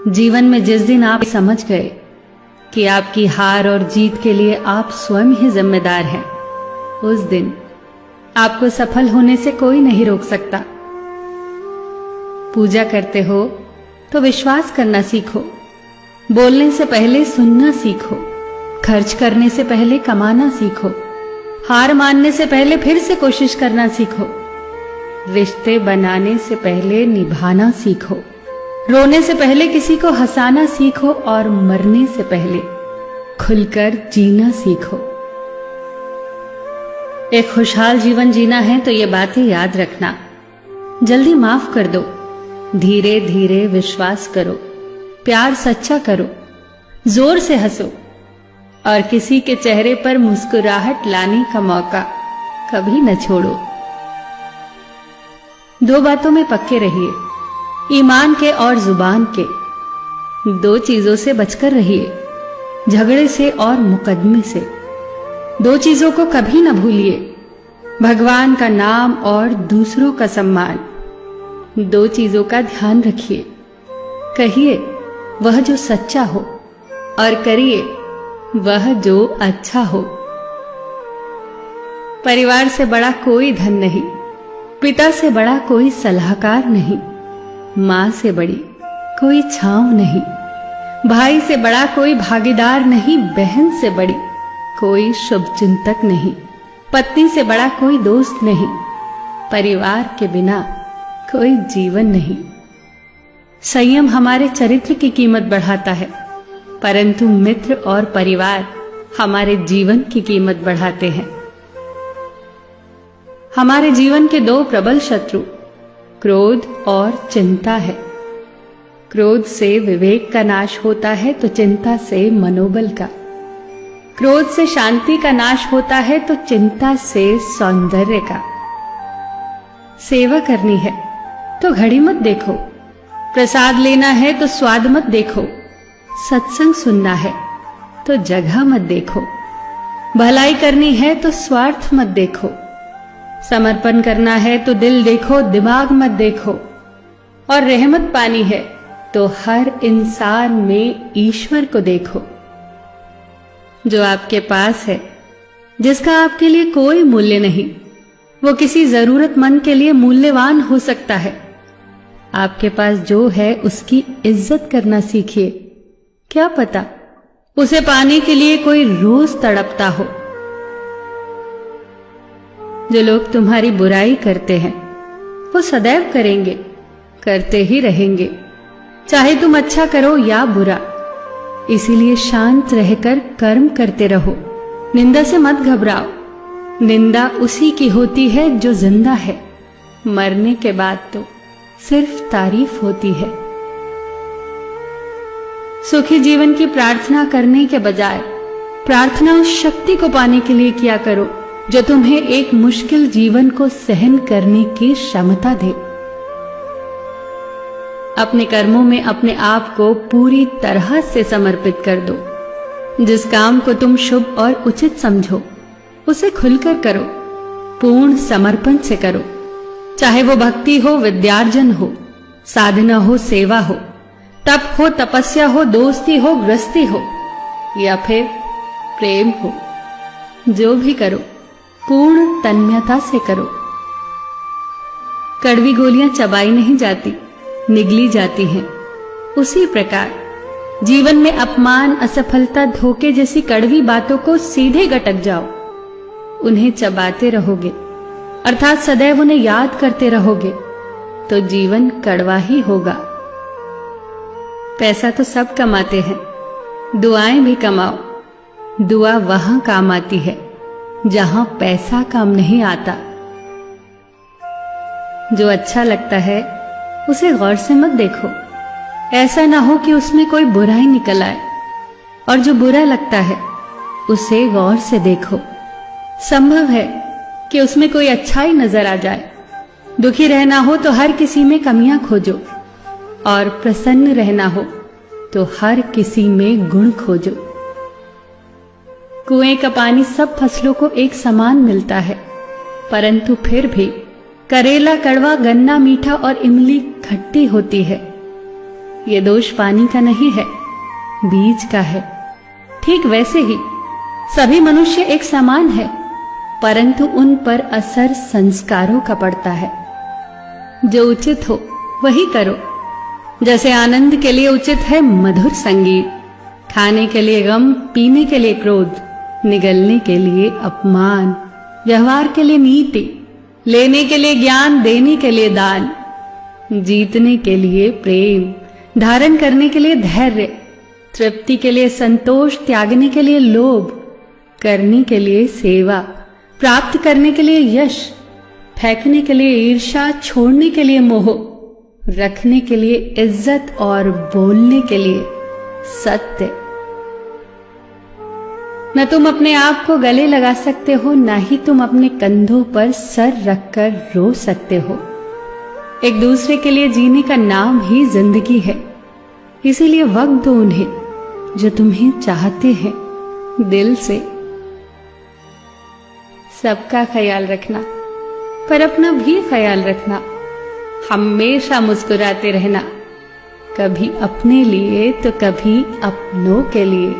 जीवन में जिस दिन आप समझ गए कि आपकी हार और जीत के लिए आप स्वयं ही जिम्मेदार हैं, उस दिन आपको सफल होने से कोई नहीं रोक सकता। पूजा करते हो तो विश्वास करना सीखो, बोलने से पहले सुनना सीखो, खर्च करने से पहले कमाना सीखो, हार मानने से पहले फिर से कोशिश करना सीखो, रिश्ते बनाने से पहले निभाना सीखो, रोने से पहले किसी को हंसाना सीखो और मरने से पहले खुलकर जीना सीखो। एक खुशहाल जीवन जीना है तो ये बातें याद रखना। जल्दी माफ कर दो, धीरे धीरे विश्वास करो, प्यार सच्चा करो, जोर से हंसो और किसी के चेहरे पर मुस्कुराहट लाने का मौका कभी न छोड़ो। दो बातों में पक्के रहिए, ईमान के और जुबान के। दो चीजों से बचकर रहिए, झगड़े से और मुकदमे से। दो चीजों को कभी न भूलिए, भगवान का नाम और दूसरों का सम्मान। दो चीजों का ध्यान रखिए, कहिए वह जो सच्चा हो और करिए वह जो अच्छा हो। परिवार से बड़ा कोई धन नहीं, पिता से बड़ा कोई सलाहकार नहीं, मां से बड़ी कोई छांव नहीं, भाई से बड़ा कोई भागीदार नहीं, बहन से बड़ी कोई शुभचिंतक नहीं, पत्नी से बड़ा कोई दोस्त नहीं, परिवार के बिना कोई जीवन नहीं। संयम हमारे चरित्र की कीमत बढ़ाता है, परंतु मित्र और परिवार हमारे जीवन की कीमत बढ़ाते हैं। हमारे जीवन के दो प्रबल शत्रु क्रोध और चिंता है। क्रोध से विवेक का नाश होता है तो चिंता से मनोबल का। क्रोध से शांति का नाश होता है तो चिंता से सौंदर्य का। सेवा करनी है तो घड़ी मत देखो, प्रसाद लेना है तो स्वाद मत देखो, सत्संग सुनना है तो जगह मत देखो, भलाई करनी है तो स्वार्थ मत देखो, समर्पण करना है तो दिल देखो, दिमाग मत देखो, और रहमत पानी है तो हर इंसान में ईश्वर को देखो। जो आपके पास है, जिसका आपके लिए कोई मूल्य नहीं, वो किसी जरूरतमंद के लिए मूल्यवान हो सकता है। आपके पास जो है उसकी इज्जत करना सीखिए, क्या पता उसे पाने के लिए कोई रोज तड़पता हो। जो लोग तुम्हारी बुराई करते हैं वो सदैव करेंगे, करते ही रहेंगे, चाहे तुम अच्छा करो या बुरा। इसीलिए शांत रहकर कर्म करते रहो, निंदा से मत घबराओ। निंदा उसी की होती है जो जिंदा है, मरने के बाद तो सिर्फ तारीफ होती है। सुखी जीवन की प्रार्थना करने के बजाय प्रार्थना उस शक्ति को पाने के लिए किया करो जो तुम्हें एक मुश्किल जीवन को सहन करने की क्षमता दे। अपने कर्मों में अपने आप को पूरी तरह से समर्पित कर दो। जिस काम को तुम शुभ और उचित समझो उसे खुलकर करो, पूर्ण समर्पण से करो। चाहे वो भक्ति हो, विद्यार्जन हो, साधना हो, सेवा हो, तप हो, तपस्या हो, दोस्ती हो, गृहस्थी हो या फिर प्रेम हो, जो भी करो पूर्ण तन्मयता से करो। कड़वी गोलियां चबाई नहीं जाती, निगली जाती हैं। उसी प्रकार जीवन में अपमान, असफलता, धोखे जैसी कड़वी बातों को सीधे गटक जाओ। उन्हें चबाते रहोगे, अर्थात सदैव उन्हें याद करते रहोगे, तो जीवन कड़वा ही होगा। पैसा तो सब कमाते हैं, दुआएं भी कमाओ। दुआ वहां काम आती है जहां पैसा काम नहीं आता। जो अच्छा लगता है उसे गौर से मत देखो, ऐसा ना हो कि उसमें कोई बुराई निकल आए, और जो बुरा लगता है उसे गौर से देखो। संभव है कि उसमें कोई अच्छाई नजर आ जाए। दुखी रहना हो तो हर किसी में कमियां खोजो, और प्रसन्न रहना हो तो हर किसी में गुण खोजो। कुएं का पानी सब फसलों को एक समान मिलता है, परंतु फिर भी करेला कड़वा, गन्ना मीठा और इमली खट्टी होती है। ये दोष पानी का नहीं है, बीज का है। ठीक वैसे ही सभी मनुष्य एक समान है, परंतु उन पर असर संस्कारों का पड़ता है। जो उचित हो वही करो। जैसे आनंद के लिए उचित है मधुर संगीत, खाने के लिए गम, पीने के लिए क्रोध, निगलने के लिए अपमान, व्यवहार के लिए नीति, लेने के लिए ज्ञान, देने के लिए दान, जीतने के लिए प्रेम, धारण करने के लिए धैर्य, तृप्ति के लिए संतोष, त्यागने के लिए लोभ, करने के लिए सेवा, प्राप्त करने के लिए यश, फेंकने के लिए ईर्ष्या, छोड़ने के लिए मोह, रखने के लिए इज्जत और बोलने के लिए सत्य। न तुम अपने आप को गले लगा सकते हो, न ही तुम अपने कंधों पर सर रखकर रो सकते हो। एक दूसरे के लिए जीने का नाम ही जिंदगी है। इसीलिए वक्त दो उन्हें जो तुम्हें चाहते हैं दिल से। सबका ख्याल रखना, पर अपना भी ख्याल रखना। हमेशा मुस्कुराते रहना, कभी अपने लिए तो कभी अपनों के लिए।